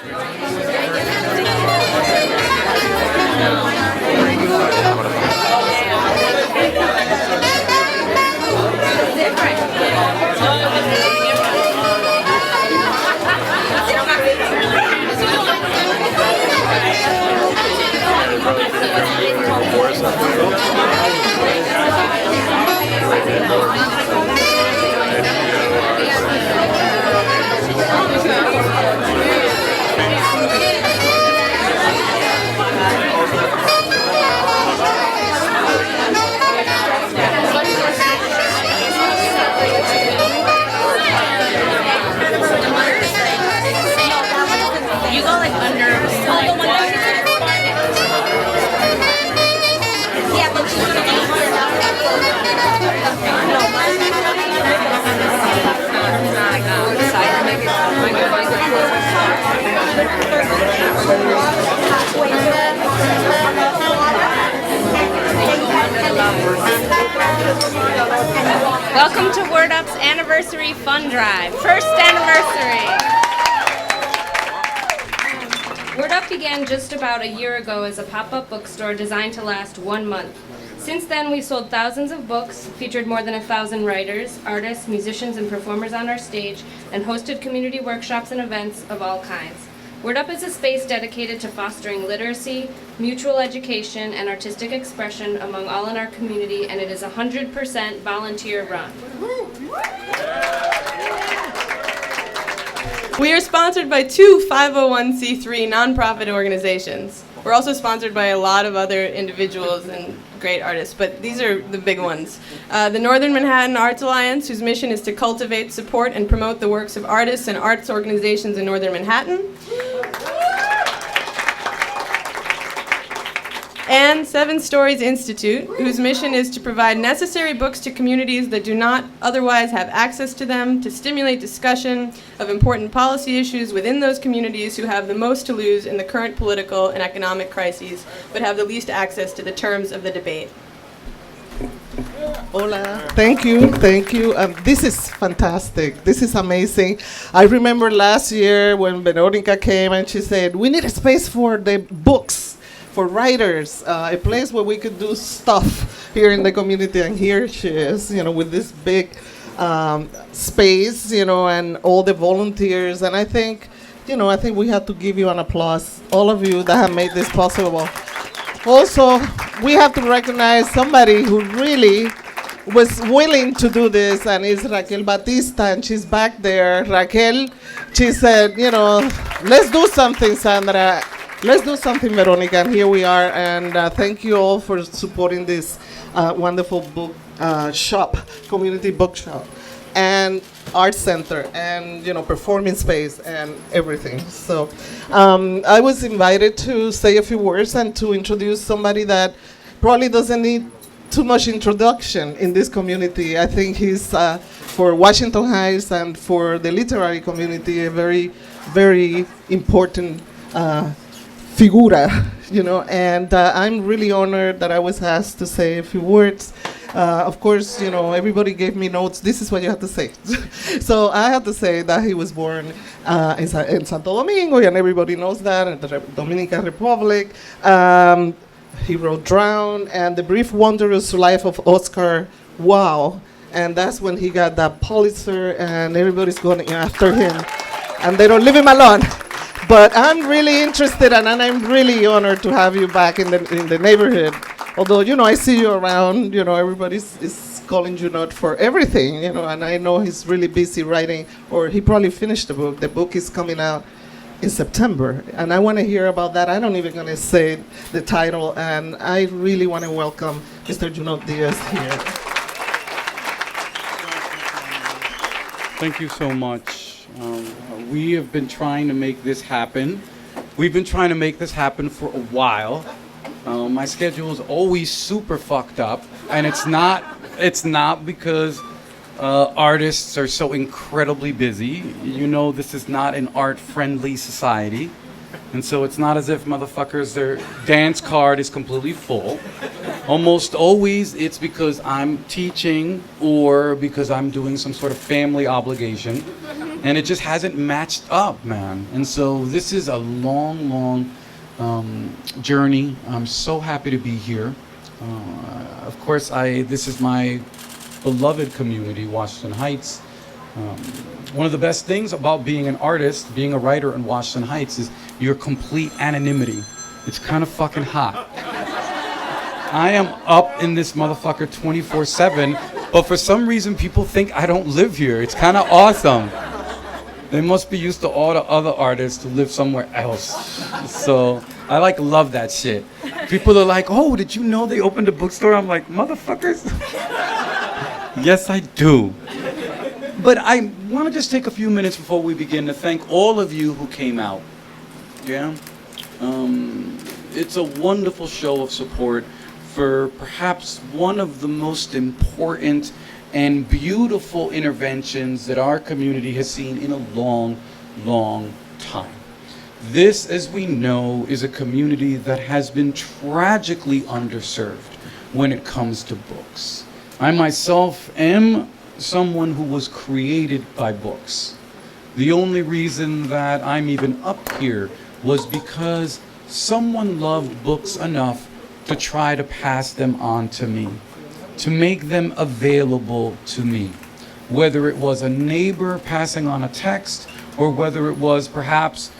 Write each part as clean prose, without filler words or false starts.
You go like under. Yeah, but welcome to Word Up's Anniversary Fund Drive. First anniversary. Word Up began just about a year ago as a pop-up bookstore designed to last 1 month. Since then, we've sold thousands of books, featured more than 1,000 writers, artists, musicians, and performers on our stage, and hosted community workshops and events of all kinds. Word Up is a space dedicated to fostering literacy, mutual education, and artistic expression among all in our community, and it is 100% volunteer run. We are sponsored by 2 501c3 nonprofit organizations. We're also sponsored by a lot of other individuals and great artists, but these are the big ones. The Northern Manhattan Arts Alliance, whose mission is to cultivate, support, and promote the works of artists and arts organizations in Northern Manhattan. And Seven Stories Institute, whose mission is to provide necessary books to communities that do not otherwise have access to them, to stimulate discussion of important policy issues within those communities who have the most to lose in the current political and economic crises, but have the least access to the terms of the debate. Hola. Thank you. This is fantastic. This is amazing. I remember last year when Veronica came and she said, we need a space for the books, for writers, a place where we could do stuff here in the community. And here she is, with this big space, and all the volunteers. And I think we have to give you an applause, all of you that have made this possible. Also, we have to recognize somebody who really was willing to do this, and is Raquel Batista, and she's back there. Raquel, she said, let's do something, Sandra. Let's do something, Veronica, and here we are. And thank you all for supporting this wonderful book shop, community bookshop, and art center, and performing space, and everything. So I was invited to say a few words and to introduce somebody that probably doesn't need too much introduction in this community. I think he's for Washington Heights and for the literary community a very, very important figura, and I'm really honored that I was asked to say a few words. Of course, everybody gave me notes. This is what you have to say. So I have to say that he was born in Santo Domingo, and everybody knows that, in the Dominican Republic. He wrote Drown and The Brief Wondrous Life of Oscar Wilde, and that's when he got that Pulitzer, and everybody's going after him, and they don't leave him alone. But I'm really interested, and I'm really honored to have you back in the neighborhood. Although, I see you around, everybody is calling Junot for everything, and I know he's really busy writing, or he probably finished the book. The book is coming out in September, and I want to hear about that. I'm not even going to say the title, and I really want to welcome Mr. Junot Diaz here. Thank you so much. We have been trying to make this happen. We've been trying to make this happen for a while. My schedule is always super fucked up, and it's not because artists are so incredibly busy. This is not an art-friendly society, and so it's not as if motherfuckers, their dance card is completely full. Almost always it's because I'm teaching or because I'm doing some sort of family obligation. And it just hasn't matched up, man. And so this is a long, long journey. I'm so happy to be here. Of course, this is my beloved community, Washington Heights. One of the best things about being an artist, being a writer in Washington Heights, is your complete anonymity. It's kind of fucking hot. I am up in this motherfucker 24/7, but for some reason people think I don't live here. It's kind of awesome. They must be used to all the other artists who live somewhere else. So I love that shit. People are like, oh, did you know they opened a bookstore? I'm like, motherfuckers. Yes, I do. But I want to just take a few minutes before we begin to thank all of you who came out. Yeah? It's a wonderful show of support for perhaps one of the most important and beautiful interventions that our community has seen in a long, long time. This, as we know, is a community that has been tragically underserved when it comes to books. I myself am someone who was created by books. The only reason that I'm even up here was because someone loved books enough to try to pass them on to me, to make them available to me. Whether it was a neighbor passing on a text, or whether it was perhaps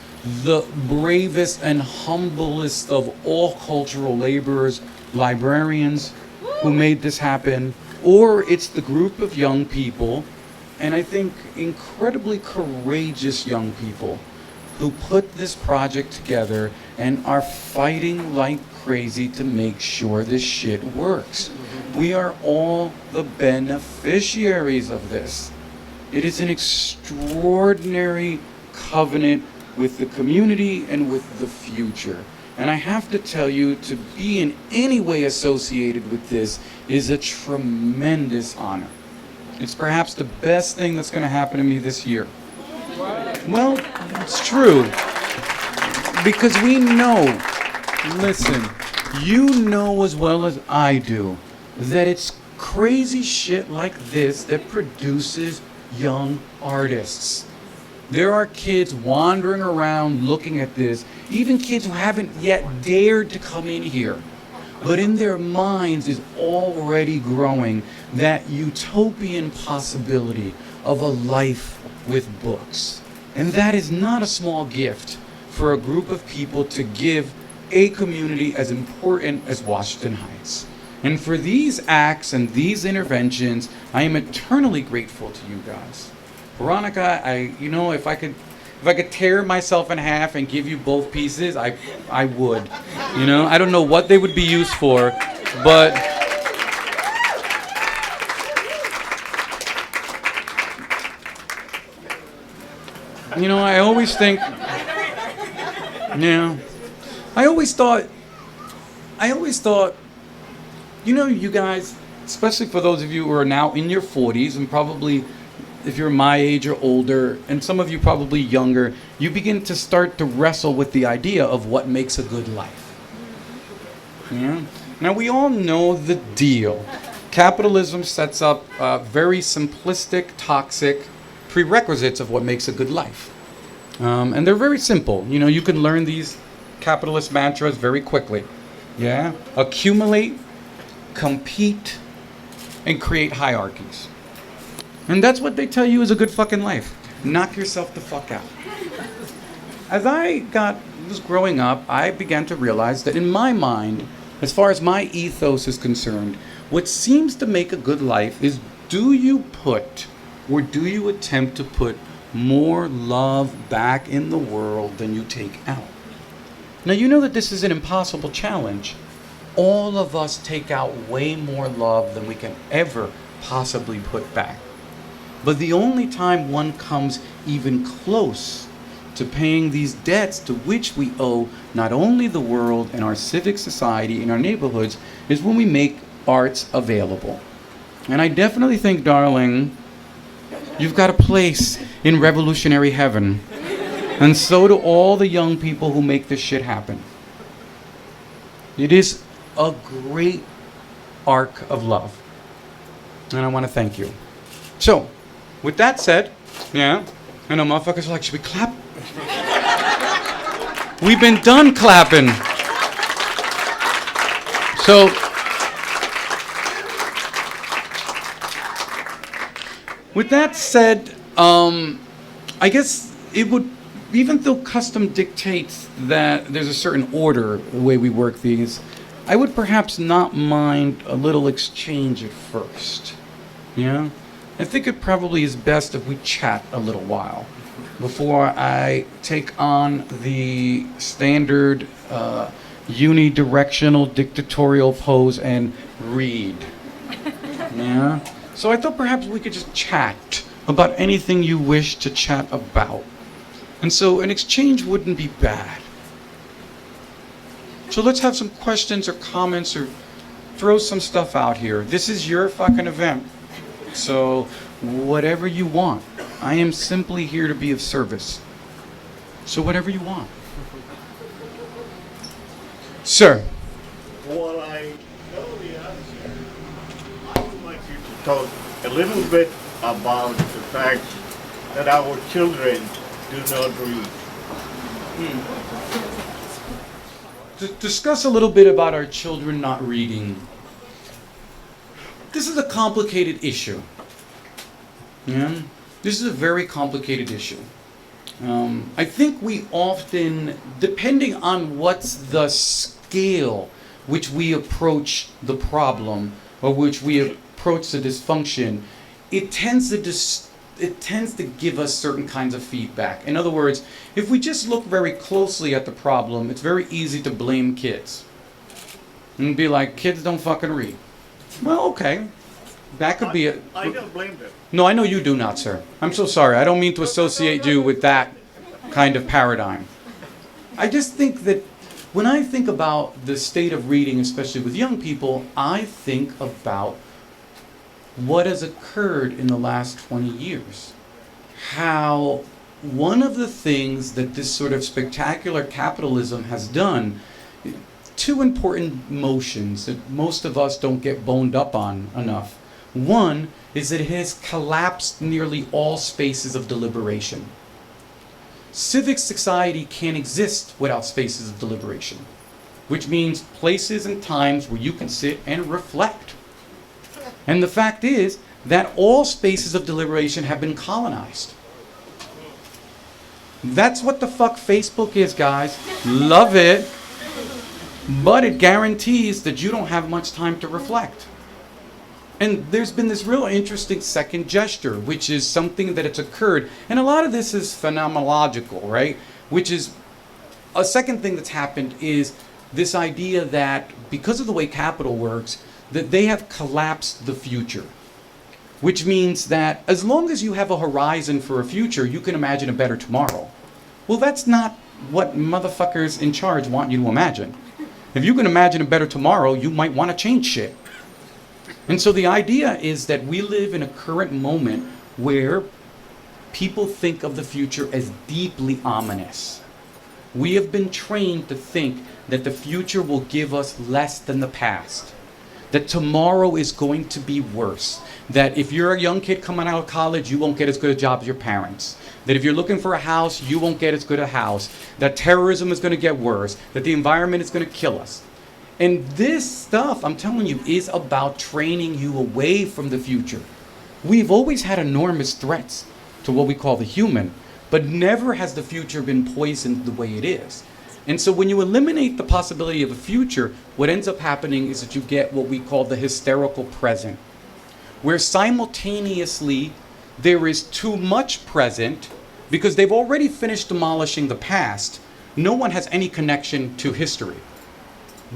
the bravest and humblest of all cultural laborers, librarians, who made this happen, or it's the group of young people, and I think incredibly courageous young people, who put this project together and are fighting like crazy to make sure this shit works. We are all the beneficiaries of this. It is an extraordinary covenant with the community and with the future. And I have to tell you, to be in any way associated with this is a tremendous honor. It's perhaps the best thing that's going to happen to me this year. Well, it's true. Because we know, listen, you know as well as I do, that it's crazy shit like this that produces young artists. There are kids wandering around looking at this, even kids who haven't yet dared to come in here, but in their minds is already growing that utopian possibility of a life with books. And that is not a small gift for a group of people to give a community as important as Washington Heights. And for these acts and these interventions, I am eternally grateful to you guys. Veronica, if I could tear myself in half and give you both pieces, I would. I don't know what they would be used for, but I always think, I always thought, you guys, especially for those of you who are now in your 40s, and probably if you're my age or older, and some of you probably younger, you begin to start to wrestle with the idea of what makes a good life. Yeah? Now, we all know the deal. Capitalism sets up very simplistic, toxic prerequisites of what makes a good life. And they're very simple. You can learn these capitalist mantras very quickly. Yeah? Accumulate, compete, and create hierarchies. And that's what they tell you is a good fucking life. Knock yourself the fuck out. As I was growing up, I began to realize that in my mind, as far as my ethos is concerned, what seems to make a good life is, do you put, or do you attempt to put more love back in the world than you take out? Now, you know that this is an impossible challenge. All of us take out way more love than we can ever possibly put back. But the only time one comes even close to paying these debts to which we owe not only the world and our civic society and our neighborhoods is when we make arts available. And I definitely think, darling, you've got a place in revolutionary heaven. And so do all the young people who make this shit happen. It is a great arc of love. And I want to thank you. So, with that said, And the motherfuckers are like, should we clap? We've been done clapping. So, with that said, I guess it would, even though custom dictates that there's a certain order the way we work these, I would perhaps not mind a little exchange at first. Yeah? I think it probably is best if we chat a little while before I take on the standard unidirectional dictatorial pose and read. Yeah? So I thought perhaps we could just chat about anything you wish to chat about. And so an exchange wouldn't be bad. So let's have some questions or comments or throw some stuff out here. This is your fucking event. So whatever you want. I am simply here to be of service. So whatever you want. Sir. While I know the answer, I would like you to talk a little bit about the fact that our children do not read. To discuss a little bit about our children not reading. This is a complicated issue. Yeah? This is a very complicated issue. I think we often, depending on what's the scale which we approach the problem or which we approach the dysfunction, it tends to give us certain kinds of feedback. In other words, if we just look very closely at the problem, it's very easy to blame kids. And be like, kids don't fucking read. Well, okay. That could be it. I don't blame them. No, I know you do not, sir. I'm so sorry. I don't mean to associate you with that kind of paradigm. I just think that when I think about the state of reading, especially with young people, I think about what has occurred in the last 20 years. How one of the things that this sort of spectacular capitalism has done, two important motions that most of us don't get boned up on enough. One is that it has collapsed nearly all spaces of deliberation. Civic society can't exist without spaces of deliberation, which means places and times where you can sit and reflect. And the fact is that all spaces of deliberation have been colonized. That's what the fuck Facebook is, guys. Love it. But it guarantees that you don't have much time to reflect. And there's been this real interesting second gesture, which is something that it's occurred. And a lot of this is phenomenological, right? Which is a second thing that's happened is this idea that because of the way capital works, that they have collapsed the future. Which means that as long as you have a horizon for a future, you can imagine a better tomorrow. Well, that's not what motherfuckers in charge want you to imagine. If you can imagine a better tomorrow, you might want to change shit. And so the idea is that we live in a current moment where people think of the future as deeply ominous. We have been trained to think that the future will give us less than the past. That tomorrow is going to be worse. That if you're a young kid coming out of college, you won't get as good a job as your parents. That if you're looking for a house, you won't get as good a house. That terrorism is going to get worse. That the environment is going to kill us. And this stuff, I'm telling you, is about training you away from the future. We've always had enormous threats to what we call the human, but never has the future been poisoned the way it is. And so when you eliminate the possibility of a future, what ends up happening is that you get what we call the hysterical present, where simultaneously there is too much present because they've already finished demolishing the past. No one has any connection to history.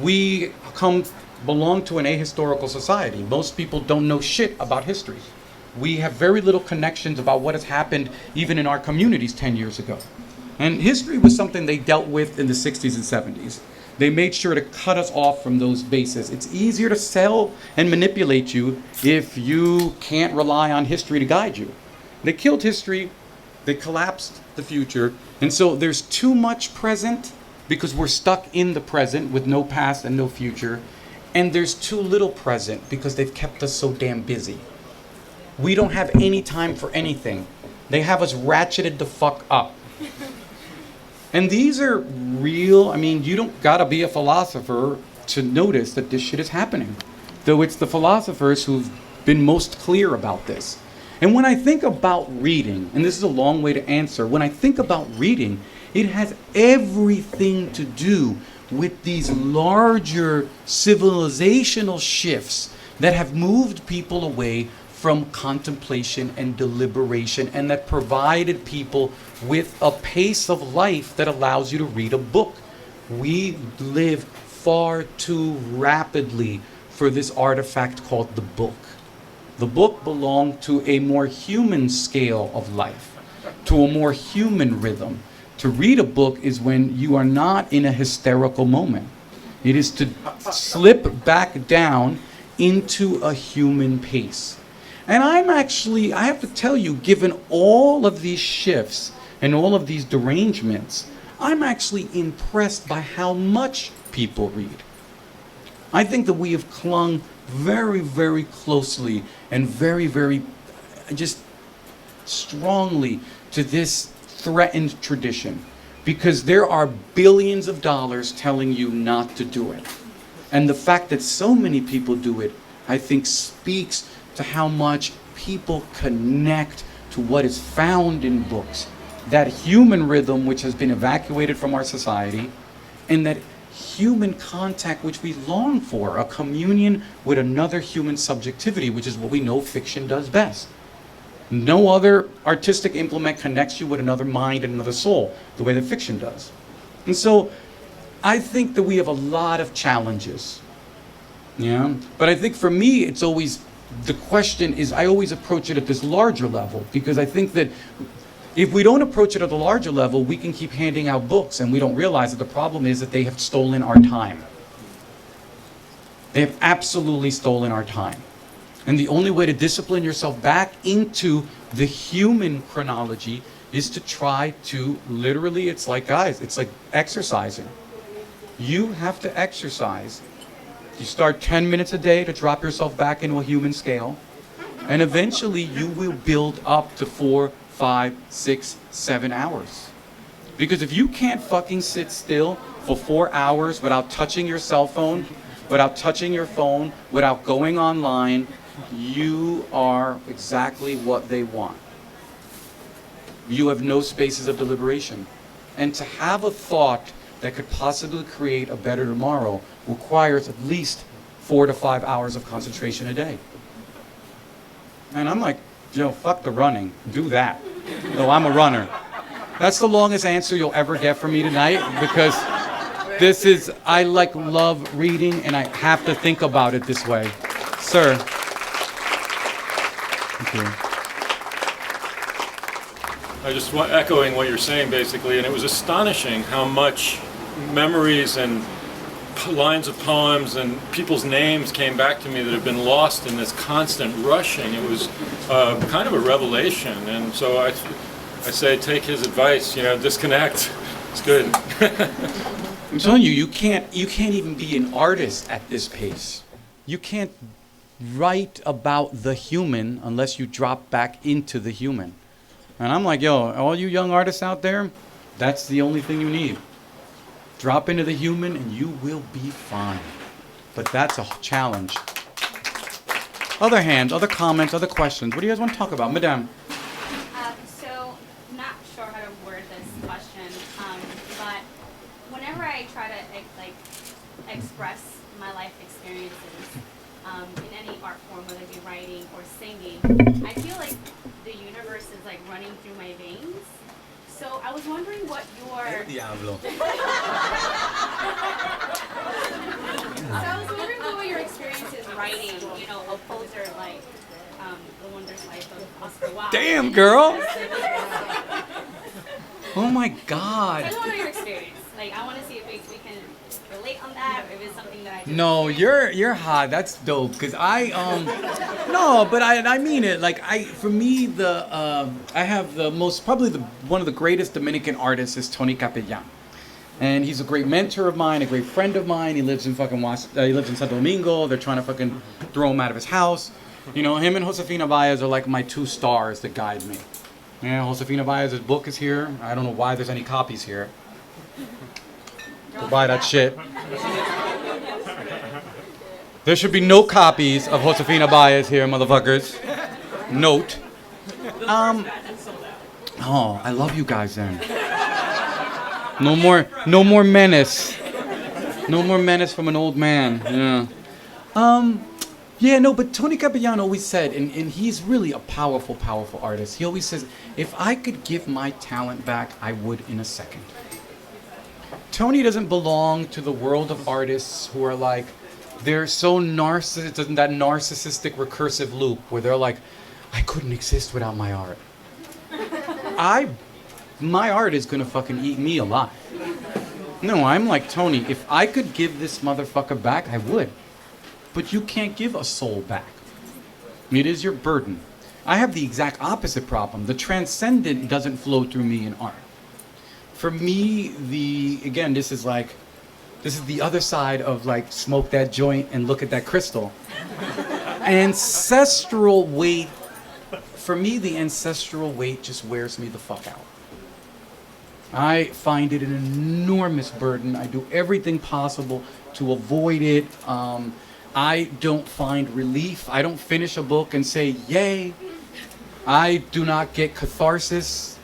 We belong to an ahistorical society. Most people don't know shit about history. We have very little connections about what has happened even in our communities 10 years ago. And history was something they dealt with in the 60s and 70s. They made sure to cut us off from those bases. It's easier to sell and manipulate you if you can't rely on history to guide you. They killed history, they collapsed the future, and so there's too much present because we're stuck in the present with no past and no future, and there's too little present because they've kept us so damn busy. We don't have any time for anything. They have us ratcheted the fuck up. And these are real, I mean, you don't gotta be a philosopher to notice that this shit is happening. Though it's the philosophers who've been most clear about this. And when I think about reading, and this is a long way to answer, when I think about reading, it has everything to do with these larger civilizational shifts that have moved people away from contemplation and deliberation, and that provided people with a pace of life that allows you to read a book. We live far too rapidly for this artifact called the book. The book belonged to a more human scale of life, to a more human rhythm. To read a book is when you are not in a hysterical moment. It is to slip back down into a human pace. And I have to tell you, given all of these shifts and all of these derangements, I'm actually impressed by how much people read. I think that we have clung very, very closely and very, very just strongly to this threatened tradition, because there are billions of dollars telling you not to do it. And the fact that so many people do it, I think, speaks to how much people connect to what is found in books. That human rhythm which has been evacuated from our society, and that human contact which we long for, a communion with another human subjectivity, which is what we know fiction does best. No other artistic implement connects you with another mind and another soul the way that fiction does. And so I think that we have a lot of challenges. Yeah. But I think for me, it's always, the question is, I always approach it at this larger level, because I think that if we don't approach it at the larger level, we can keep handing out books and we don't realize that the problem is that they have stolen our time. They have absolutely stolen our time. And the only way to discipline yourself back into the human chronology is to try to literally, it's like, guys, it's like exercising. You have to exercise. You start 10 minutes a day to drop yourself back into a human scale. And eventually you will build up to 4, 5, 6, 7 hours. Because if you can't fucking sit still for 4 hours without touching your cell phone, without touching your phone, without going online, you are exactly what they want. You have no spaces of deliberation. And to have a thought that could possibly create a better tomorrow requires at least 4 to 5 hours of concentration a day. And I'm like, fuck the running, do that. No, I'm a runner. That's the longest answer you'll ever get from me tonight, because this is, I love reading and I have to think about it this way. Sir. Thank you. I just want echoing what you're saying basically, and it was astonishing how much memories and lines of poems and people's names came back to me that have been lost in this constant rushing. It was kind of a revelation, and so I say take his advice, disconnect. It's good. I'm telling you, you can't even be an artist at this pace. You can't write about the human unless you drop back into the human. And I'm like, all you young artists out there, that's the only thing you need. Drop into the human and you will be fine. But that's a challenge. Other hands, other comments, other questions. What do you guys want to talk about? Madame. So, not sure how to word this question, but whenever I try to express my life experiences in any art form, whether it be writing or singing, I feel like the universe is like running through my veins. So I was wondering what your... Diablo. So I was wondering what were your experiences writing, a poser like The Wondrous Life of Oscar Wilde. Damn, girl. Oh my God. I don't know your experience. I want to see if we can relate on that, or if it's something that I... No, you're hot. That's dope. Cause no, but I mean it. For me, I have one of the greatest Dominican artists is Tony Capellan, and he's a great mentor of mine, a great friend of mine. He lives in he lives in Santo Domingo. They're trying to fucking throw him out of his house. Him and Josefina Baez are like my two stars that guide me. Yeah, Josefina Baez's book is here. I don't know why there's any copies here. Go buy that shit. There should be no copies of Josefina Baez here, motherfuckers. Note. Oh, I love you guys then. No more menace. No more menace from an old man. Yeah. Yeah, no, but Tony Capellan always said, and he's really a powerful, powerful artist. He always says, if I could give my talent back, I would in a second. Tony doesn't belong to the world of artists who are like, they're so narcissistic, that narcissistic recursive loop where they're like, I couldn't exist without my art. My art is gonna fucking eat me alive. No, I'm like Tony, if I could give this motherfucker back, I would. But you can't give a soul back. It is your burden. I have the exact opposite problem. The transcendent doesn't flow through me in art. For me, this is the other side of like smoke that joint and look at that crystal. Ancestral weight, for me the ancestral weight just wears me the fuck out. I find it an enormous burden. I do everything possible to avoid it. I don't find relief. I don't finish a book and say, yay. I do not get catharsis.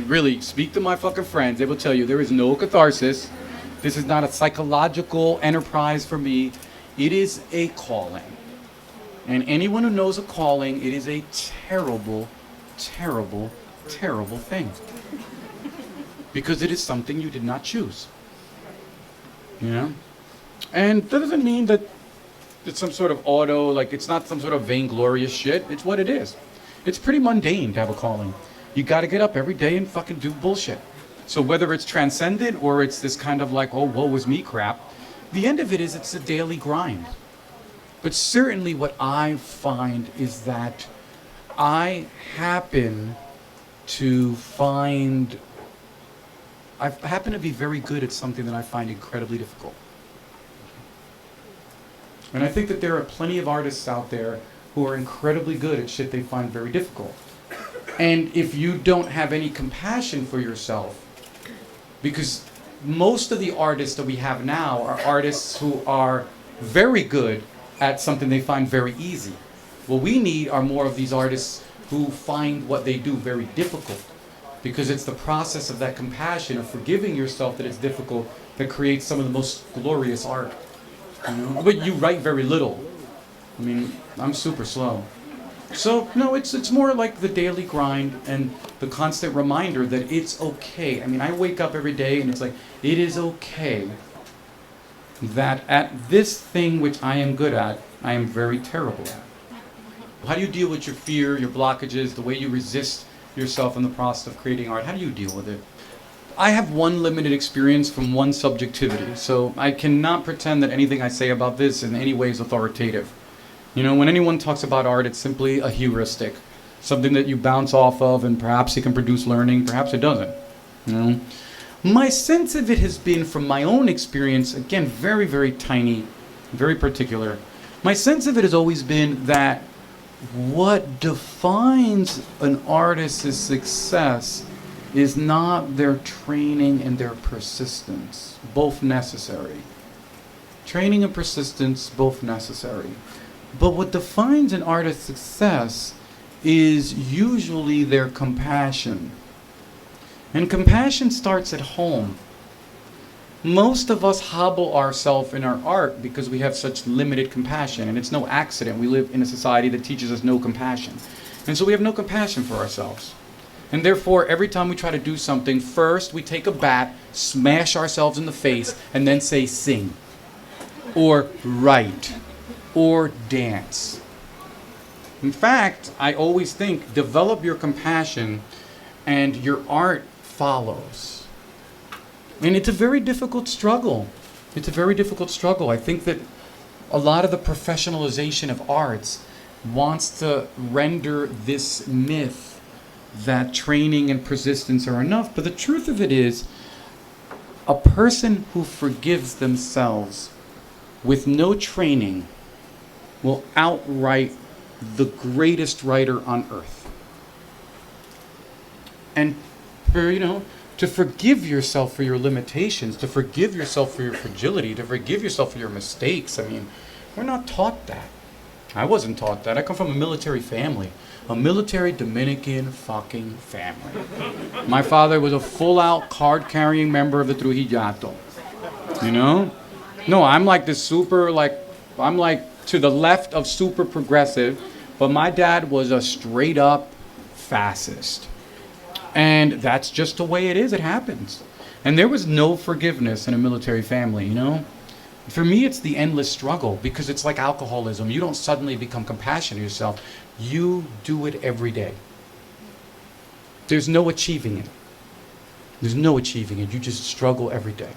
Really, speak to my fucking friends. They will tell you there is no catharsis. This is not a psychological enterprise for me. It is a calling. And anyone who knows a calling, it is a terrible, terrible, terrible thing. Because it is something you did not choose. You know? And that doesn't mean that it's some sort of it's not some sort of vainglorious shit. It's what it is. It's pretty mundane to have a calling. You gotta get up every day and fucking do bullshit. So whether it's transcendent or it's this kind of like, oh, woe is me crap, the end of it is it's a daily grind. But certainly what I find is that I happen to be very good at something that I find incredibly difficult. And I think that there are plenty of artists out there who are incredibly good at shit they find very difficult. And if you don't have any compassion for yourself, because most of the artists that we have now are artists who are very good at something they find very easy. What we need are more of these artists who find what they do very difficult, because it's the process of that compassion, of forgiving yourself that it's difficult, that creates some of the most glorious art. You know? But you write very little. I mean, I'm super slow. So, no, it's more like the daily grind and the constant reminder that it's okay. I mean, I wake up every day and it's like, it is okay that at this thing which I am good at, I am very terrible at. How do you deal with your fear, your blockages, the way you resist yourself in the process of creating art? How do you deal with it? I have one limited experience from one subjectivity, so I cannot pretend that anything I say about this in any way is authoritative. You know, when anyone talks about art, it's simply a heuristic, something that you bounce off of, and perhaps it can produce learning, perhaps it doesn't. You know, my sense of it has been, from my own experience, again, very, very tiny, very particular. My sense of it has always been that what defines an artist's success is not their training and their persistence, both necessary. Training and persistence, both necessary. But what defines an artist's success is usually their compassion. And compassion starts at home. Most of us hobble ourselves in our art because we have such limited compassion, and it's no accident. We live in a society that teaches us no compassion. And so we have no compassion for ourselves. And therefore, every time we try to do something, first we take a bat, smash ourselves in the face, and then say sing, or write, or dance. In fact, I always think develop your compassion and your art follows. And it's a very difficult struggle. It's a very difficult struggle. I think that a lot of the professionalization of arts wants to render this myth that training and persistence are enough. But the truth of it is, a person who forgives themselves with no training will outright the greatest writer on earth. and to forgive yourself for your limitations, to forgive yourself for your fragility, to forgive yourself for your mistakes. I mean, we're not taught that. I wasn't taught that. I come from a military family. A military Dominican fucking family. My father was a full-out card-carrying member of the Trujillato. You know? No, I'm like the super, I'm like to the left of super progressive, but my dad was a straight-up fascist. And that's just the way it is. It happens. And there was no forgiveness in a military family, you know? For me, it's the endless struggle, because it's like alcoholism. You don't suddenly become compassionate to yourself. You do it every day. There's no achieving it. There's no achieving it. You just struggle every day.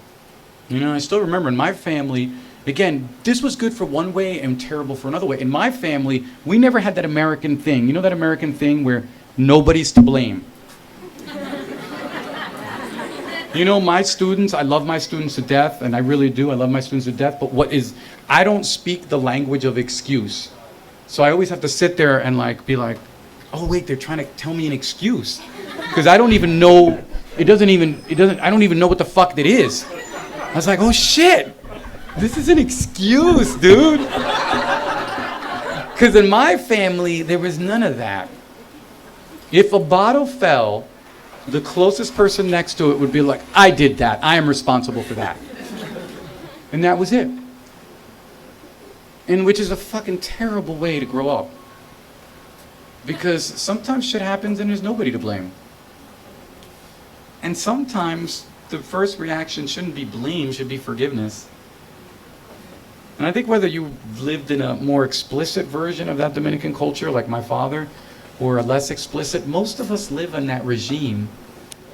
You know, I still remember in my family, again, this was good for one way and terrible for another way. In my family, we never had that American thing. You know that American thing where nobody's to blame? You know, my students, I love my students to death, and I really do. I love my students to death. But I don't speak the language of excuse. So I always have to sit there and be like, oh wait, they're trying to tell me an excuse. Because I don't even know, I don't even know what the fuck that is. I was like, oh shit, this is an excuse, dude. Because in my family, there was none of that. If a bottle fell, the closest person next to it would be like, I did that. I am responsible for that. And that was it. And which is a fucking terrible way to grow up. Because sometimes shit happens and there's nobody to blame. And sometimes the first reaction shouldn't be blame, should be forgiveness. And I think whether you lived in a more explicit version of that Dominican culture, like my father, or a less explicit, most of us live in that regime,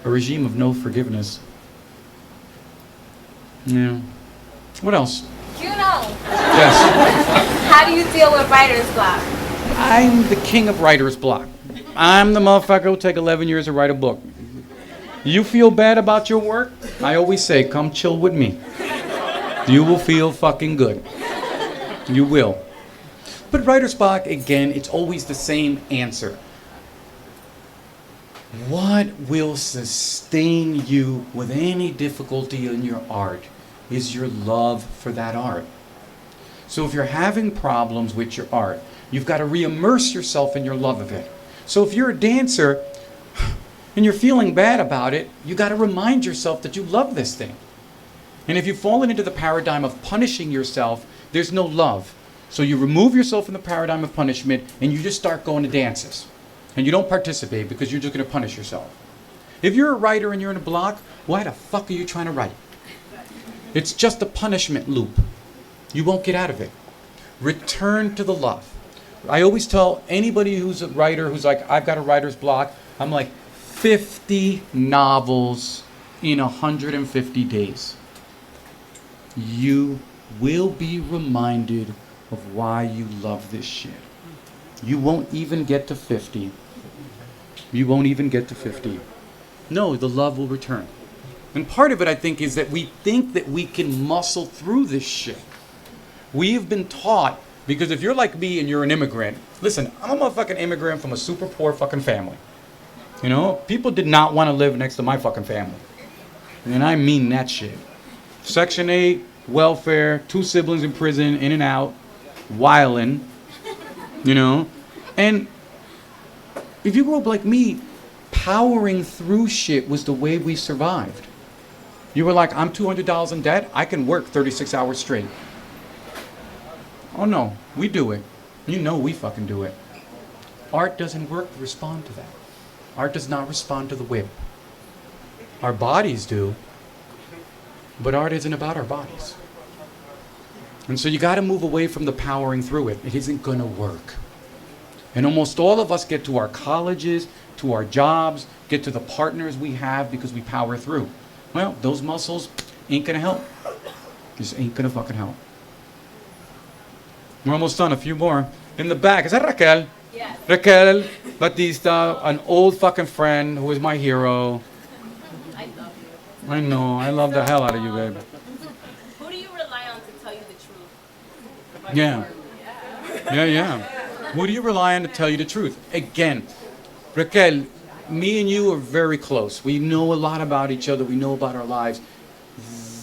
a regime of no forgiveness. Yeah. What else? Junot, Yes. how do you deal with writer's block? I'm the king of writer's block. I'm the motherfucker who'll take 11 years to write a book. You feel bad about your work? I always say, come chill with me. You will feel fucking good. You will. But writer's block, again, it's always the same answer. What will sustain you with any difficulty in your art is your love for that art. So if you're having problems with your art, you've got to re-immerse yourself in your love of it. So if you're a dancer and you're feeling bad about it, you got to remind yourself that you love this thing. And if you've fallen into the paradigm of punishing yourself, there's no love. So you remove yourself from the paradigm of punishment and you just start going to dances. And you don't participate because you're just going to punish yourself. If you're a writer and you're in a block, why the fuck are you trying to write? It's just a punishment loop. You won't get out of it. Return to the love. I always tell anybody who's a writer who's like, I've got a writer's block, I'm like, 50 novels in 150 days. You will be reminded of why you love this shit. You won't even get to 50. You won't even get to 50. No, the love will return. And part of it, I think, is that we think that we can muscle through this shit. We have been taught, because if you're like me and you're an immigrant, listen, I'm a motherfucking immigrant from a super poor fucking family. You know, people did not want to live next to my fucking family. And I mean that shit. Section 8, welfare, 2 siblings in prison, in and out, wildin', you know. And if you grew up like me, powering through shit was the way we survived. You were like, I'm $200 in debt, I can work 36 hours straight. Oh no, we do it. You know we fucking do it. Art doesn't respond to that. Art does not respond to the whip. Our bodies do, but art isn't about our bodies. And so you got to move away from the powering through it. It isn't going to work. And almost all of us get to our colleges, to our jobs, get to the partners we have because we power through. Well, those muscles ain't going to help. Just ain't going to fucking help. We're almost done. A few more. In the back. Is that Raquel? Yes. Raquel Batista, an old fucking friend who is my hero. I love you. I know. I love the hell out of you, babe. Who do you rely on to tell you the truth? Yeah. Yeah. Who do you rely on to tell you the truth? Again, Raquel, me and you are very close. We know a lot about each other. We know about our lives.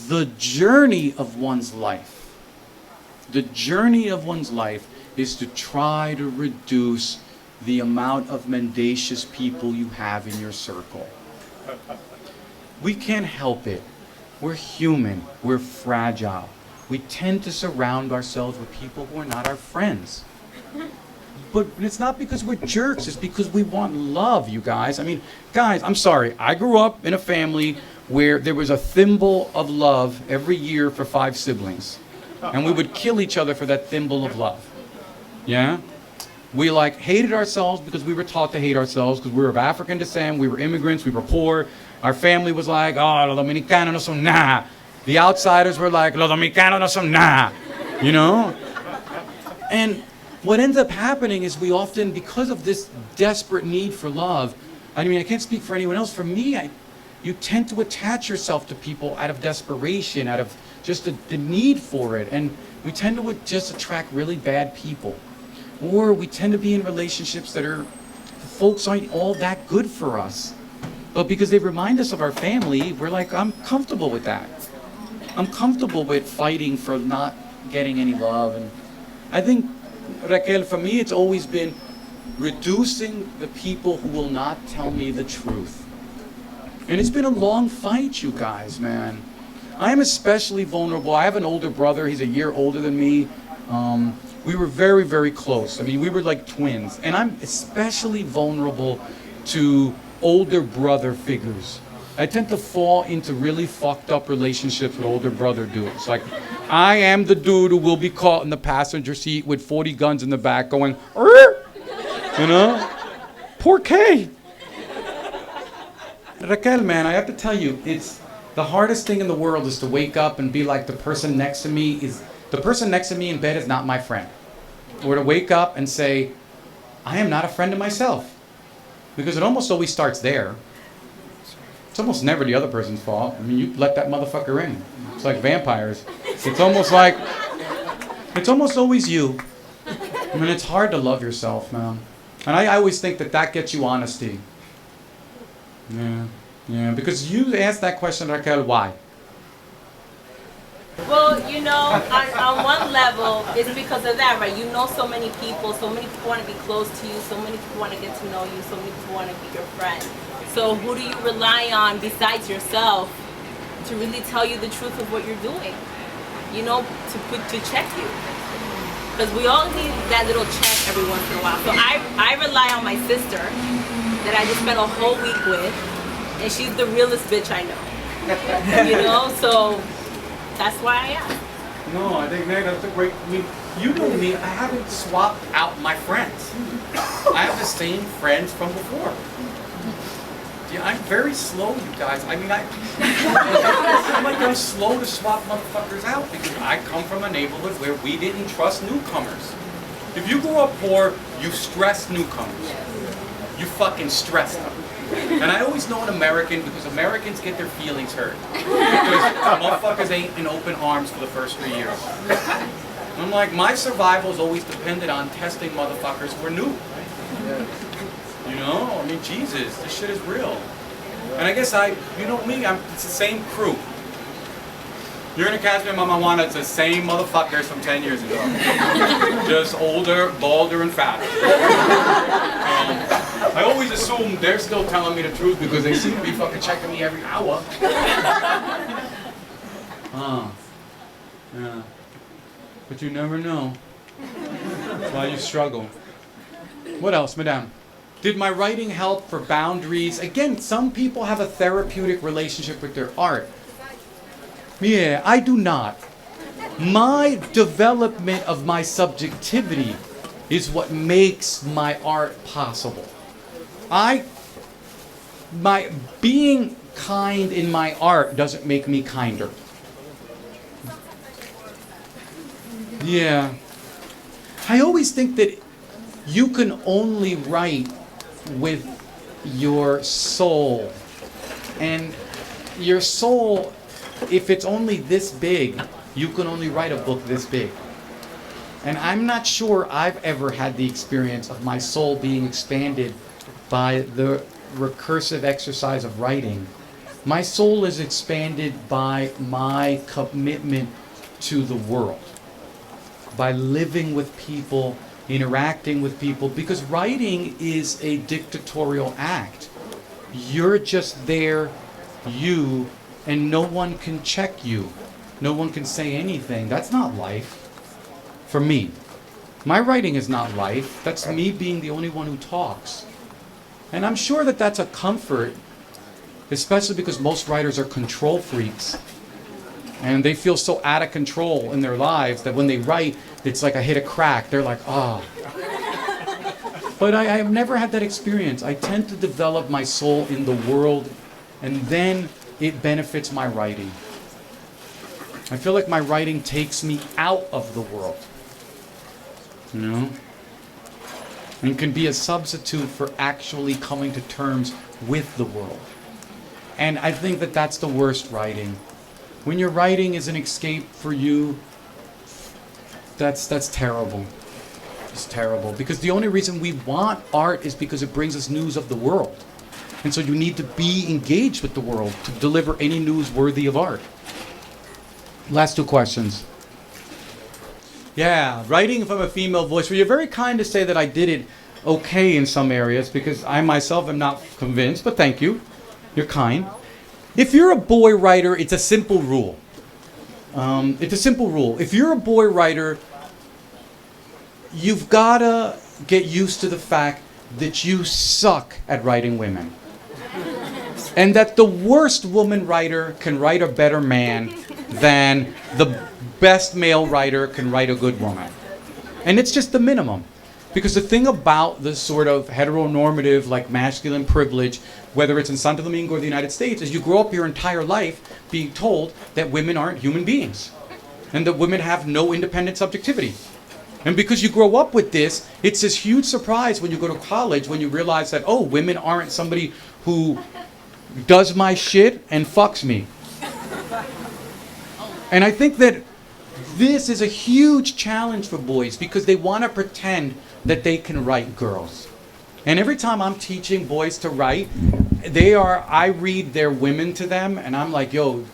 The journey of one's life, is to try to reduce the amount of mendacious people you have in your circle. We can't help it. We're human. We're fragile. We tend to surround ourselves with people who are not our friends. But it's not because we're jerks. It's because we want love, you guys. I mean, guys, I'm sorry. I grew up in a family where there was a thimble of love every year for 5 siblings. And we would kill each other for that thimble of love. Yeah? We hated ourselves because we were taught to hate ourselves because we were of African descent, we were immigrants, we were poor. Our family was like, oh, los dominicanos no son nada. The outsiders were like, los dominicanos no son nada. You know? And what ends up happening is we often, because of this desperate need for love, I mean, I can't speak for anyone else. For me, you tend to attach yourself to people out of desperation, out of just the need for it. And we tend to just attract really bad people. Or we tend to be in relationships that folks aren't all that good for us. But because they remind us of our family, we're like, I'm comfortable with that. I'm comfortable with fighting for not getting any love. And I think, Raquel, for me, it's always been reducing the people who will not tell me the truth. And it's been a long fight, you guys, man. I'm especially vulnerable. I have an older brother. He's a year older than me. We were very, very close. I mean, we were like twins. And I'm especially vulnerable to older brother figures. I tend to fall into really fucked up relationships with older brother dudes. Like, I am the dude who will be caught in the passenger seat with 40 guns in the back going, "Arr!" You know? Poor Kay. Raquel, man, I have to tell you, it's the hardest thing in the world is to wake up and be like, the person next to me in bed is not my friend. Or to wake up and say, I am not a friend of myself. Because it almost always starts there. It's almost never the other person's fault. I mean, you let that motherfucker in. It's like vampires. It's almost always you. I mean, it's hard to love yourself, man. And I always think that gets you honesty. Yeah, because you asked that question, Raquel, why? Well, you know, on one level, it's because of that, right? You know so many people want to be close to you, so many people want to get to know you, so many people want to be your friend. So who do you rely on besides yourself to really tell you the truth of what you're doing? You know, to check you. Because we all need that little check every once in a while. So I rely on my sister that I just spent a whole week with, and she's the realest bitch I know. You know, so that's why I asked. No, I think that's a great. I mean, you know me. I haven't swapped out my friends. I have the same friends from before. Yeah, I'm very slow, you guys. I mean, I'm slow to swap motherfuckers out because I come from a neighborhood where we didn't trust newcomers. If you grew up poor, you stress newcomers. You fucking stress them. And I always know an American because Americans get their feelings hurt. Because motherfuckers ain't in open arms for the first 3 years. And I'm like, my survival's always depended on testing motherfuckers who are new. You know? I mean, Jesus, this shit is real. And I guess you know me, it's the same crew. You're gonna catch me in Mama, it's the same motherfuckers from 10 years ago. Just older, balder, and fatter. I always assume they're still telling me the truth because they seem to be fucking checking me every hour. Yeah. But you never know. That's why you struggle. What else, madame? Did my writing help for boundaries? Again, some people have a therapeutic relationship with their art. Yeah, I do not. My development of my subjectivity is what makes my art possible. My being kind in my art doesn't make me kinder. Yeah. I always think that you can only write with your soul. And your soul, if it's only this big, you can only write a book this big. And I'm not sure I've ever had the experience of my soul being expanded by the recursive exercise of writing, my soul is expanded by my commitment to the world, by living with people, interacting with people, because writing is a dictatorial act. You're just there, you, and no one can check you. No one can say anything. That's not life for me. My writing is not life. That's me being the only one who talks. And I'm sure that that's a comfort, especially because most writers are control freaks. And they feel so out of control in their lives that when they write, it's like I hit a crack. They're like, ah. But I have never had that experience. I tend to develop my soul in the world, and then it benefits my writing. I feel like my writing takes me out of the world, you know? And can be a substitute for actually coming to terms with the world. And I think that that's the worst writing. When your writing is an escape for you, that's terrible. It's terrible. Because the only reason we want art is because it brings us news of the world. And so you need to be engaged with the world to deliver any news worthy of art. Last two questions. Yeah, writing from a female voice. Well, you're very kind to say that I did it okay in some areas, because I myself am not convinced, but thank you. You're kind. If you're a boy writer, it's a simple rule. It's a simple rule. If you're a boy writer, you've got to get used to the fact that you suck at writing women. And that the worst woman writer can write a better man than the best male writer can write a good woman. And it's just the minimum. Because the thing about the sort of heteronormative, like masculine privilege, whether it's in Santo Domingo or the United States, is you grow up your entire life being told that women aren't human beings. And that women have no independent subjectivity. And because you grow up with this, it's this huge surprise when you go to college when you realize that, oh, women aren't somebody who does my shit and fucks me. And I think that this is a huge challenge for boys because they want to pretend that they can write girls. And every time I'm teaching boys to write, I read their women to them and I'm like, yo,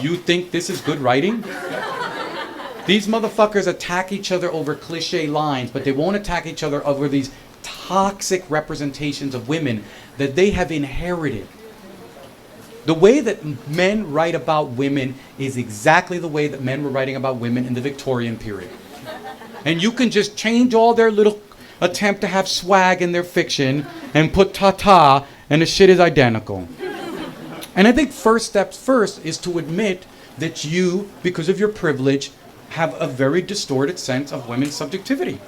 you think this is good writing? These motherfuckers attack each other over cliche lines, but they won't attack each other over these toxic representations of women that they have inherited. The way that men write about women is exactly the way that men were writing about women in the Victorian period. And you can just change all their little attempt to have swag in their fiction and put ta-ta, and the shit is identical. And I think first steps first is to admit that you, because of your privilege, have a very distorted sense of women's subjectivity.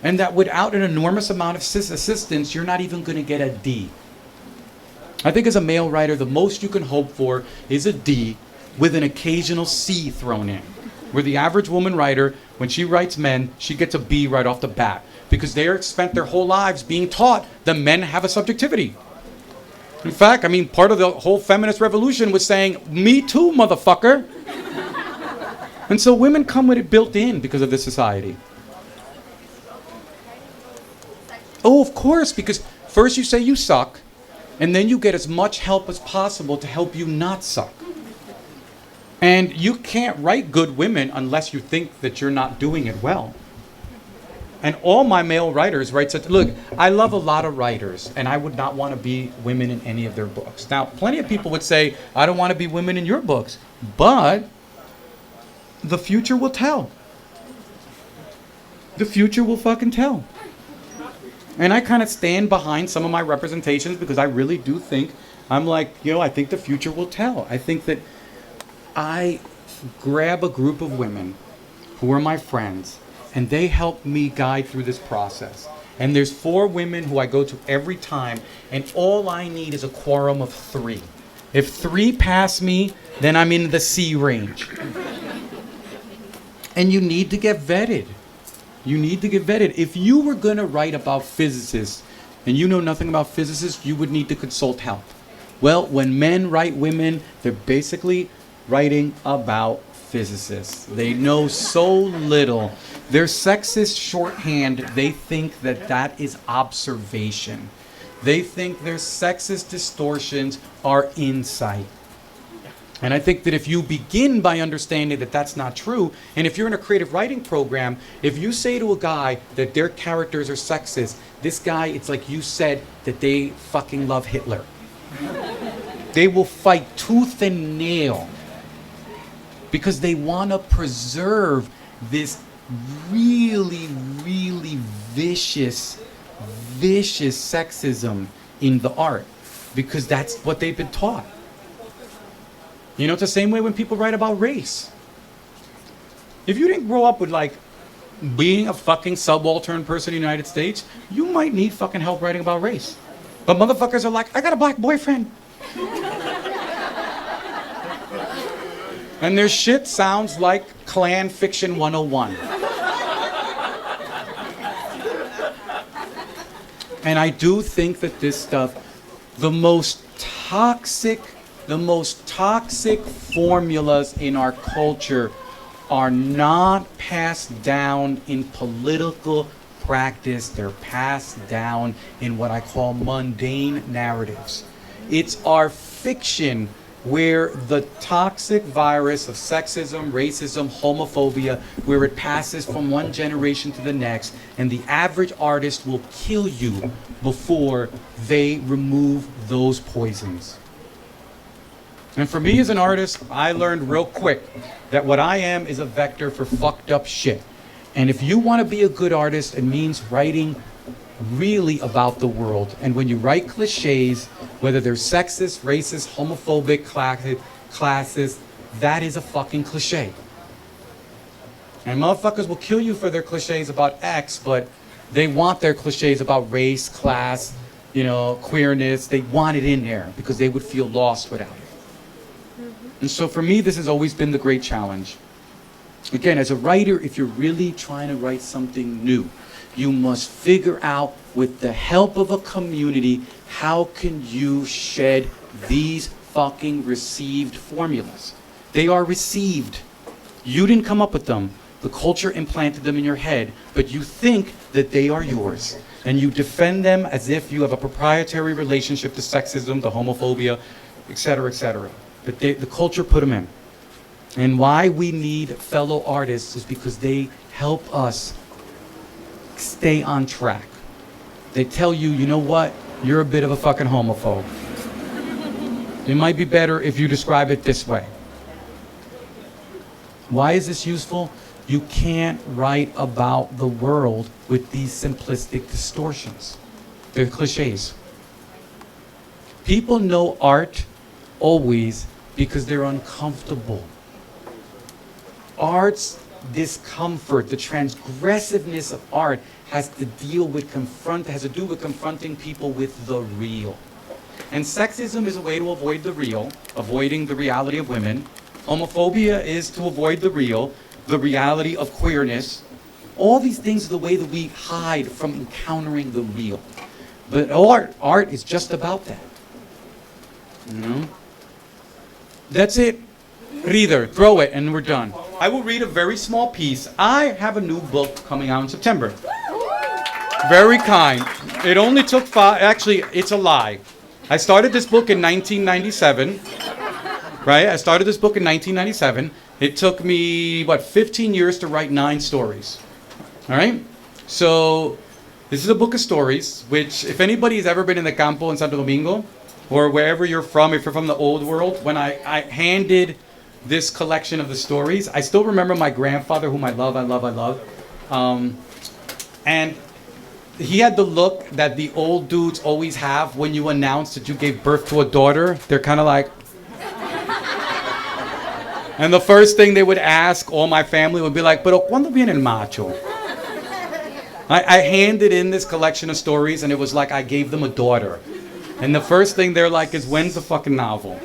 And that without an enormous amount of assistance, you're not even going to get a D. I think as a male writer, the most you can hope for is a D with an occasional C thrown in. Where the average woman writer, when she writes men, she gets a B right off the bat. Because they are spent their whole lives being taught that men have a subjectivity. In fact, I mean, part of the whole feminist revolution was saying, me too, motherfucker. And so women come with it built in because of this society. Oh, of course, because first you say you suck, and then you get as much help as possible to help you not suck. And you can't write good women unless you think that you're not doing it well. And all my male writers write such, look, I love a lot of writers, and I would not want to be women in any of their books. Now, plenty of people would say, I don't want to be women in your books, but the future will tell. The future will fucking tell. And I kind of stand behind some of my representations because I really do think, I'm like, I think the future will tell. I think that I grab a group of women who are my friends, and they help me guide through this process. And there's 4 women who I go to every time, and all I need is a quorum of 3. If 3 pass me, then I'm in the C range. And you need to get vetted. You need to get vetted. If you were going to write about physicists, and you know nothing about physicists, you would need to consult help. Well, when men write women, they're basically writing about physicists. They know so little. Their sexist shorthand, they think that that is observation. They think their sexist distortions are insight. And I think that if you begin by understanding that that's not true, and if you're in a creative writing program, if you say to a guy that their characters are sexist, this guy, it's like you said that they fucking love Hitler. They will fight tooth and nail because they want to preserve this really, really vicious sexism in the art because that's what they've been taught. You know, it's the same way when people write about race. If you didn't grow up with like being a fucking subaltern person in the United States, you might need fucking help writing about race. But motherfuckers are like, I got a black boyfriend. And their shit sounds like Klan Fiction 101. And I do think that this stuff, the most toxic formulas in our culture are not passed down in political practice. They're passed down in what I call mundane narratives. It's our fiction where the toxic virus of sexism, racism, homophobia, where it passes from one generation to the next, and the average artist will kill you before they remove those poisons. And for me as an artist, I learned real quick that what I am is a vector for fucked up shit. And if you want to be a good artist, it means writing really about the world. And when you write cliches, whether they're sexist, racist, homophobic, classist, that is a fucking cliche. And motherfuckers will kill you for their cliches about X, but they want their cliches about race, class, you know, queerness. They want it in there because they would feel lost without it. And so for me, this has always been the great challenge. Again, as a writer, if you're really trying to write something new, you must figure out, with the help of a community, how can you shed these fucking received formulas? They are received. You didn't come up with them. The culture implanted them in your head, but you think that they are yours. And you defend them as if you have a proprietary relationship to sexism, to homophobia, etc., etc. But the culture put them in. And why we need fellow artists is because they help us stay on track. They tell you, you know what? You're a bit of a fucking homophobe. It might be better if you describe it this way. Why is this useful? You can't write about the world with these simplistic distortions. They're cliches. People know art always because they're uncomfortable. Art's discomfort, the transgressiveness of art has to do with confronting people with the real. And sexism is a way to avoid the real, avoiding the reality of women. Homophobia is to avoid the real, the reality of queerness. All these things are the way that we hide from encountering the real. But art is just about that. You know? That's it. Reader, throw it, and we're done. I will read a very small piece. I have a new book coming out in September. Very kind. It only took actually, it's a lie. I started this book in 1997. Right? I started this book in 1997. It took me, 15 years to write 9 stories. All right? So, this is a book of stories, which, if anybody's ever been in the campo in Santo Domingo, or wherever you're from, if you're from the old world, when I handed this collection of the stories, I still remember my grandfather, whom I love. And he had the look that the old dudes always have when you announce that you gave birth to a daughter. They're kind of like... And the first thing they would ask all my family would be like, pero ¿cuándo viene el macho? I handed in this collection of stories, and it was like I gave them a daughter. And the first thing they're like is, when's the fucking novel?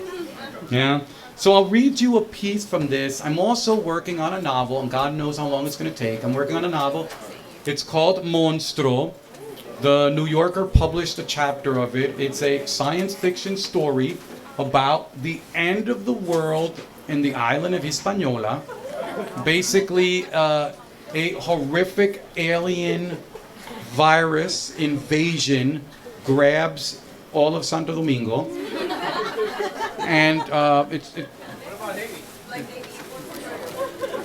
Yeah? So I'll read you a piece from this. I'm also working on a novel, and God knows how long it's going to take. I'm working on a novel. It's called Monstro. The New Yorker published a chapter of it. It's a science fiction story about the end of the world in the island of Hispaniola. Basically, a horrific alien virus invasion grabs all of Santo Domingo, and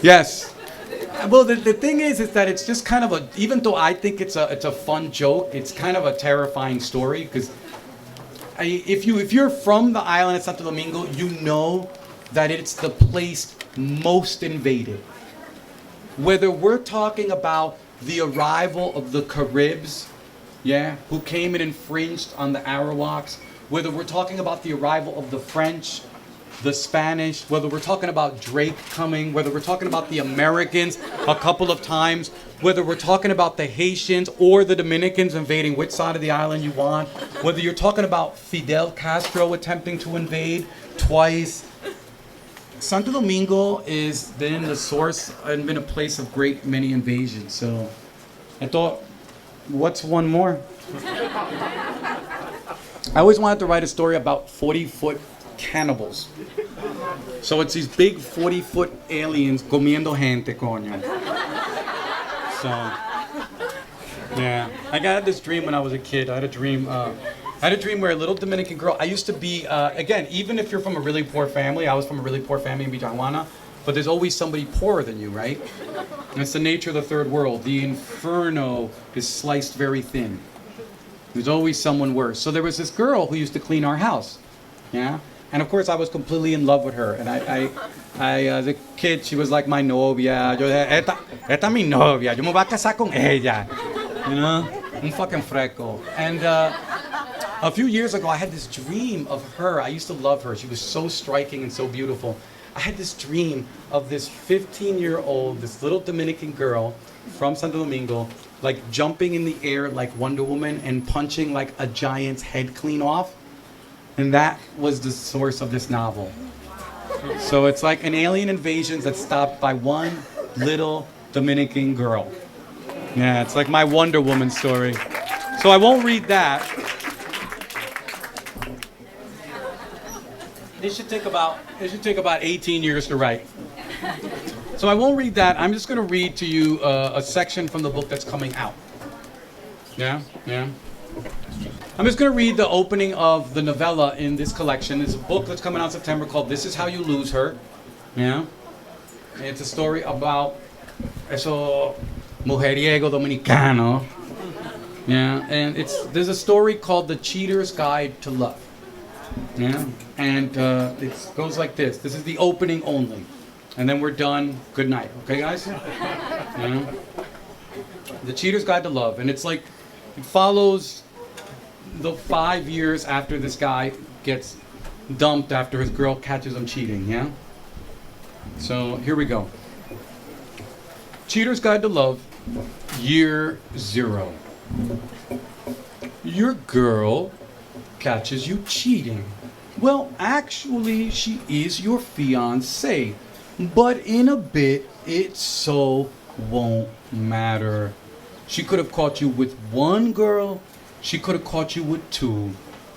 yes. Well, the thing is that it's just kind of a, even though I think it's a fun joke, it's kind of a terrifying story, because if you're from the island of Santo Domingo, you know that it's the place most invaded. Whether we're talking about the arrival of the Caribs, who came and infringed on the Arawaks, whether we're talking about the arrival of the French, the Spanish, whether we're talking about Drake coming, whether we're talking about the Americans a couple of times, whether we're talking about the Haitians or the Dominicans invading which side of the island you want, whether you're talking about Fidel Castro attempting to invade twice. Santo Domingo has been the source and been a place of great many invasions. So I thought, what's one more? I always wanted to write a story about 40-foot cannibals. So it's these big 40-foot aliens comiendo gente, coño. So, yeah. I got this dream when I was a kid. I had a dream where a little Dominican girl, I used to be, again, even if you're from a really poor family, I was from a really poor family in Villajuana, but there's always somebody poorer than you, right? And it's the nature of the third world. The inferno is sliced very thin. There's always someone worse. So there was this girl who used to clean our house, And of course I was completely in love with her. And I as a kid, she was like my novia. Yo, esta mi novia. Yo me voy a casar con ella. You know? Un fucking freco. And a few years ago, I had this dream of her. I used to love her. She was so striking and so beautiful. I had this dream of this 15-year-old, this little Dominican girl from Santo Domingo, like jumping in the air like Wonder Woman and punching like a giant's head clean off. And that was the source of this novel. So it's like an alien invasion that's stopped by one little Dominican girl. Yeah, it's like my Wonder Woman story. So I won't read that. It should take about 18 years to write. So I won't read that. I'm just going to read to you a section from the book that's coming out. Yeah. I'm just going to read the opening of the novella in this collection. It's a book that's coming out in September called This Is How You Lose Her. Yeah. It's a story about eso mujeriego dominicano. Yeah. And there's a story called The Cheater's Guide to Love. Yeah. And it goes like this. This is the opening only. And then we're done. Good night. Okay, guys? Yeah. The Cheater's Guide to Love. And it's like, it follows the 5 years after this guy gets dumped after his girl catches him cheating, yeah? So here we go. Cheater's Guide to Love, Year 0. Your girl catches you cheating. Well, actually, she is your fiancé, but in a bit, it so won't matter. She could have caught you with one girl, she could have caught you with two.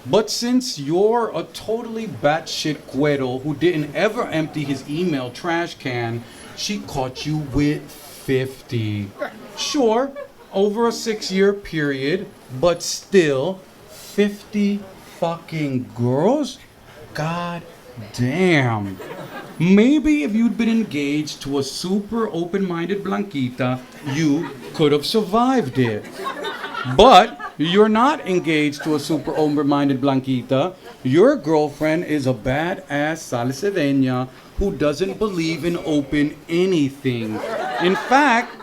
But since you're a totally batshit güero who didn't ever empty his email trash can, she caught you with 50. Sure, over a 6-year period, but still, 50 fucking girls? God damn. Maybe if you'd been engaged to a super open-minded Blanquita, you could have survived it. But you're not engaged to a super open-minded Blanquita. Your girlfriend is a badass salsedeña who doesn't believe in open anything. In fact,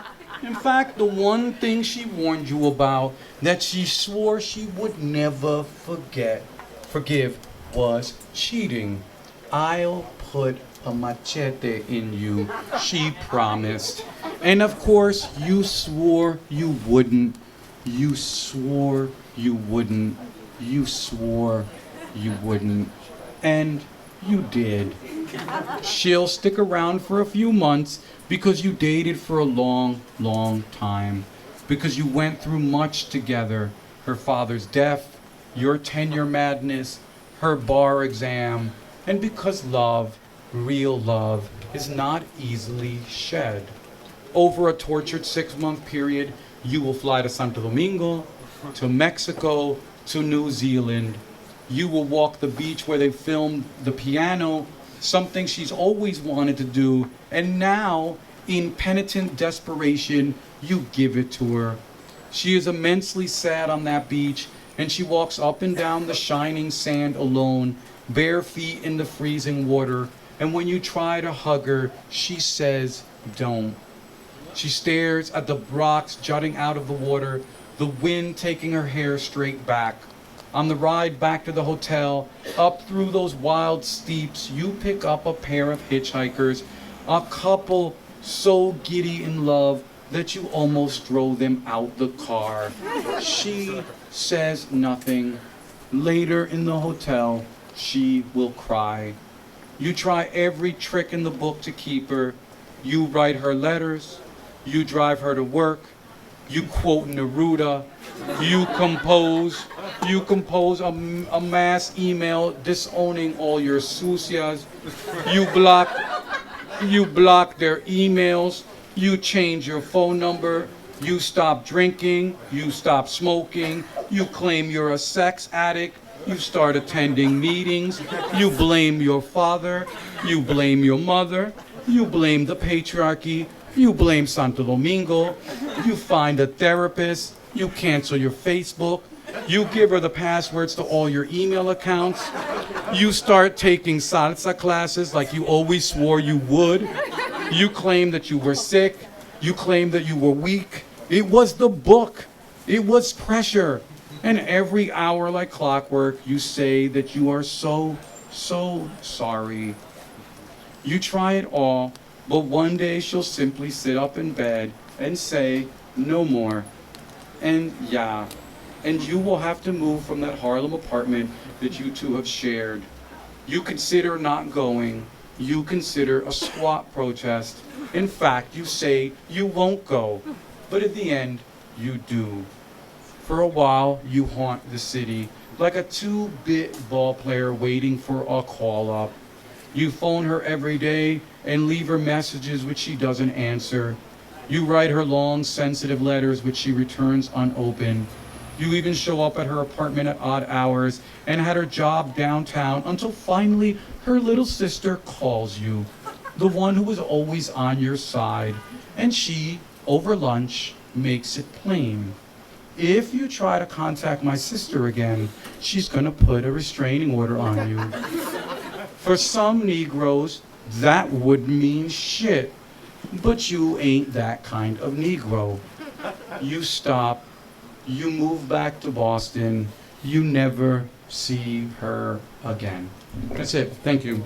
the one thing she warned you about that she swore she would never forgive was cheating. I'll put a machete in you, she promised. And of course, you swore you wouldn't. You swore you wouldn't. You swore you wouldn't. And you did. She'll stick around for a few months because you dated for a long, long time. Because you went through much together. Her father's death, your tenure madness, her bar exam, and because love, real love, is not easily shed. Over a tortured 6-month period, you will fly to Santo Domingo, to Mexico, to New Zealand. You will walk the beach where they filmed the piano, something she's always wanted to do, and now, in penitent desperation, you give it to her. She is immensely sad on that beach, and she walks up and down the shining sand alone, bare feet in the freezing water, and when you try to hug her, she says, "Don't." She stares at the rocks jutting out of the water, the wind taking her hair straight back. On the ride back to the hotel, up through those wild steeps, you pick up a pair of hitchhikers, a couple so giddy in love that you almost throw them out the car. She says nothing. Later in the hotel, she will cry. You try every trick in the book to keep her. You write her letters. You drive her to work. You quote Neruda. You compose a mass email disowning all your sucias. You block their emails. You change your phone number. You stop drinking. You stop smoking. You claim you're a sex addict. You start attending meetings. You blame your father. You blame your mother. You blame the patriarchy. You blame Santo Domingo. You find a therapist. You cancel your Facebook. You give her the passwords to all your email accounts. You start taking salsa classes like you always swore you would. You claim that you were sick. You claim that you were weak. It was the book. It was pressure. And every hour like clockwork, you say that you are so sorry. You try it all, but one day she'll simply sit up in bed and say, "No more." And yeah, and you will have to move from that Harlem apartment that you two have shared. You consider not going. You consider a squat protest. In fact, you say you won't go, but at the end, you do. For a while, you haunt the city like a 2-bit ball player waiting for a call-up. You phone her every day and leave her messages which she doesn't answer. You write her long, sensitive letters which she returns unopened. You even show up at her apartment at odd hours and at her job downtown until finally her little sister calls you, the one who was always on your side, and she, over lunch, makes it plain. If you try to contact my sister again, she's gonna put a restraining order on you. For some Negroes, that would mean shit, but you ain't that kind of Negro. You stop, you move back to Boston, you never see her again. That's it. Thank you.